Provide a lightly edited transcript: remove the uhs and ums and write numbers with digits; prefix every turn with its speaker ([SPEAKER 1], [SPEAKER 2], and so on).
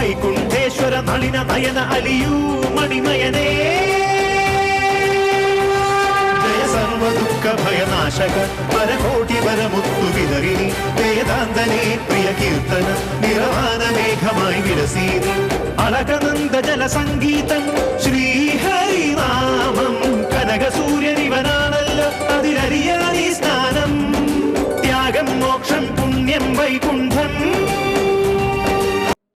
[SPEAKER 1] വൈകുണ്ഠേശ്വര നളിന നയന അലിയൂ മണിമയനേ ജയ സർവദുഃഖ ഭയനാശക പരകോടി വരമുത്തു വിതറിനി വേദാന്തനേ പ്രിയ കീർത്തന നിറവാന മേഘമായി വിലസീനി അളകനന്ദ ജല സംഗീതം ശ്രീഹരിനാമം കനക സൂര്യനിവനാണല്ലോ അതിലറിയാനീ സ്നാനം ത്യാഗം മോക്ഷം പുണ്യം വൈകുണ്ഠം